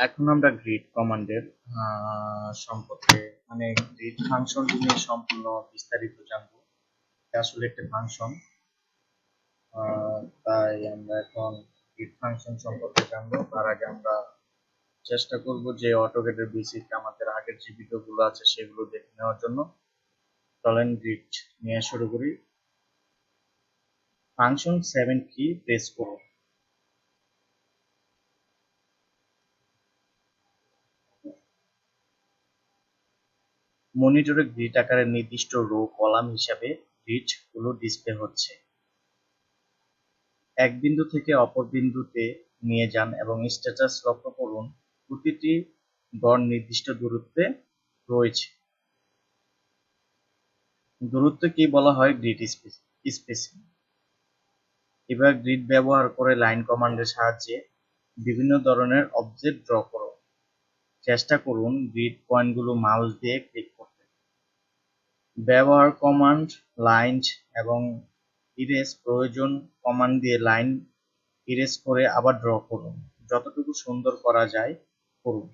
এখন আমরা গ্রিড কমান্ডের সম্পর্কে মানে গ্রিড ফাংশনটি নিয়ে সম্পূর্ণ বিস্তারিত জানবো। এটা আসলে একটা ফাংশন, তাই আমরা এখন গ্রিড ফাংশন সম্পর্কে জানবো। তার আগে আমরা চেষ্টা করব যে অটোক্যাডের বেসিক আমাদের আগের যে ভিডিওগুলো আছে সেগুলো দেখে নেওয়ার জন্য। চলেন গ্রিড নিয়ে শুরু করি। ফাংশন 7 কি প্রেস করুন। মনিটরে গ্রিড আকারের নির্দিষ্ট রো কলাম হিসাবে গ্রিড গুলো ডিসপ্লে হচ্ছে। এক বিন্দু থেকে অপর বিন্দুতে নিয়ে যান এবং স্ট্যাটাস লক্ষ্য করুন। প্রতিটি গড় নির্দিষ্ট দূরত্বে রয়েছে। দূরত্বকে বলা হয় গ্রিড স্পেসিং। এবার গ্রিড ব্যবহার করে লাইন কমান্ডের সাহায্যে বিভিন্ন ধরনের অবজেক্ট ড্র করো। চেষ্টা করুন গ্রিড পয়েন্টগুলো মাউস দিয়ে ক্লিক করতে। ব্যবহার কমান্ড লাইন এবং ইরেজ প্রয়োজন কমান্ড দিয়ে লাইন ইরেজ করে আবার ড্র করুন। যতটুকু সুন্দর করা যায় করুন।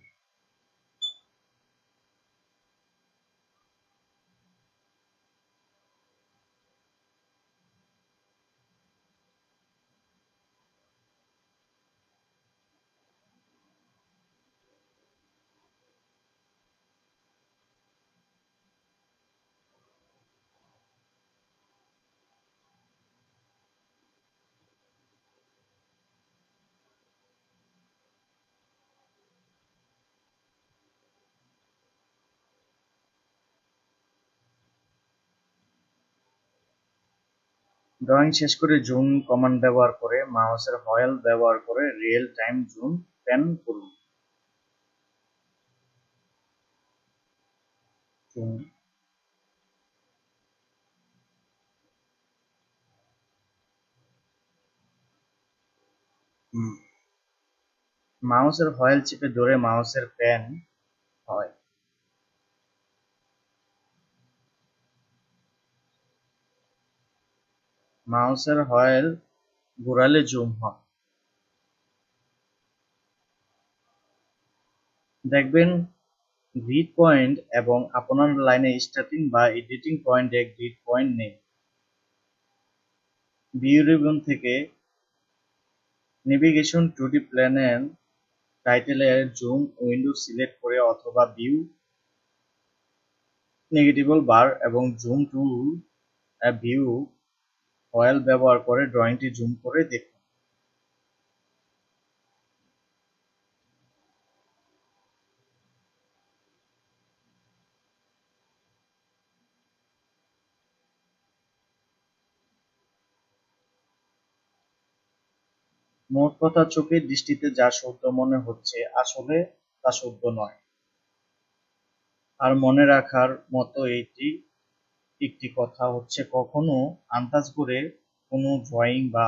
ড্রয়িং শেষ করে জুম কমান্ড ব্যবহার করে মাউসের হুইল ব্যবহার করে রিয়েল টাইম জুম প্যান করুন। মাউসের হুইল চেপে ধরে মাউসের প্যান হয়। মাউসের হুইল ঘোরালে জুম হয়। দেখবেন গ্রিড পয়েন্ট এবং আপনার লাইনে স্টার্টিং বা এডিটিং পয়েন্টে গ্রিড পয়েন্ট নেই। ভিউ রিবন থেকে নেভিগেশন টু ডি প্ল্যানের টাইটেলের জুম উইন্ডো সিলেক্ট করে অথবা ভিউ নেগেটিভ বার এবং জুম টুল ভিউ হুইল ব্যবহার করে ড্রয়িংটি জুম করে দেখুন। মোট কথা চোখের দৃষ্টিতে যা শুদ্ধ মনে হচ্ছে আসলে তা শুদ্ধ নয়। আর মনে রাখার মতো একটি কথা হচ্ছে কখনো আন্দাজ করে কোনো ড্রয়িং বা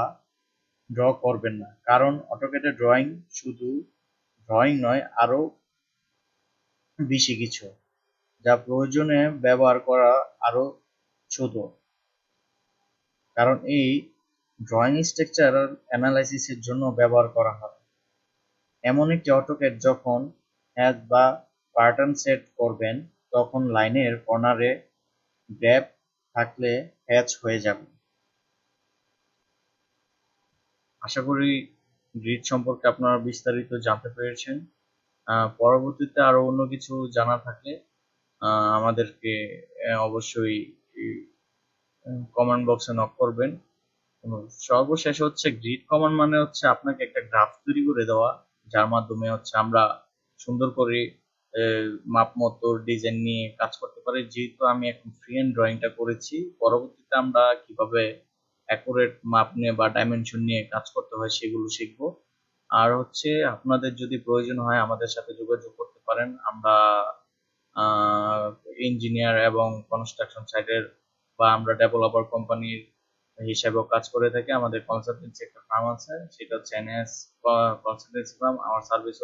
ড্র করবেন না, কারণ অটোক্যাডে ড্রয়িং শুধু ড্রয়িং নয়, আরো বেশি কিছু যা প্রয়োজনে ব্যবহার করা আরো ছোট। কারণ এই ড্রয়িং স্ট্রাকচার অ্যানালাইসিসের জন্য ব্যবহার করা হয়। এমন একটি অটোক্যাড যখন হ্যাচ বা প্যাটার্ন সেট করবেন তখন লাইনের কর্নারে গ্যাপ থাকলে হ্যাচ হয়ে যাবে। আশা করি গ্রিড সম্পর্কে আপনারা বিস্তারিত জানতে পেরেছেন। পরবর্তীতে আরো অন্য কিছু জানা থাকলে আমাদেরকে অবশ্যই কমেন্ট বক্সে নক করবেন। সর্বশেষ হচ্ছে গ্রিড কমান্ড মানে হচ্ছে আপনাকে একটা গ্রাফ তৈরি করে দেওয়া, যার মাধ্যমে হচ্ছে আমরা সুন্দর করে মাপ মতো ডিজাইন নিয়ে কাজ করতে পারি। যেহেতু আমি এখন ফ্রি হ্যান্ড ড্রয়িংটা করেছি, পরবর্তীতে আমরা কিভাবে অ্যাকুরেট মাপ নিয়ে বা ডাইমেনশন নিয়ে কাজ করতে হয় সেগুলো শিখবো। আর হচ্ছে আপনাদের যদি প্রয়োজন হয় আমাদের সাথে যোগাযোগ করতে পারেন। আমরা ইঞ্জিনিয়ার এবং কনস্ট্রাকশন সাইটের বা আমরা ডেভেলপার কোম্পানির হিসাবেও কাজ করে থাকি। আমাদের কনসালটেন্সি একটা ফার্ম আছে, সেটা হচ্ছে এনএস কনসালটেন্সি ফার্ম। আমার সার্ভিস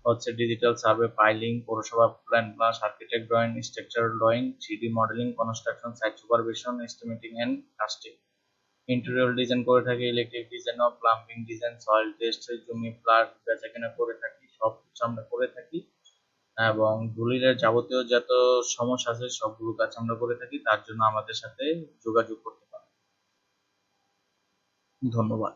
হচ্ছে ডিজিটাল সার্ভে, ফাইলিং, পৌরসভা plan plus, architect drawing, structural drawing, 3D modelling, construction site supervision, estimating and casting. Interior design করে থাকি, ইলেকট্রিক ডিজাইন ও প্লাম্বিং ডিজাইন, সয়েল টেস্ট, জমি প্লট বেচাকেনা করে থাকি। সব কিছু আমরা করে থাকি এবং দলিলের যাবতীয় যত সমস্যা আছে সবগুলো কাজ আমরা করে থাকি। তার জন্য আমাদের সাথে যোগাযোগ করতে পারেন। ধন্যবাদ।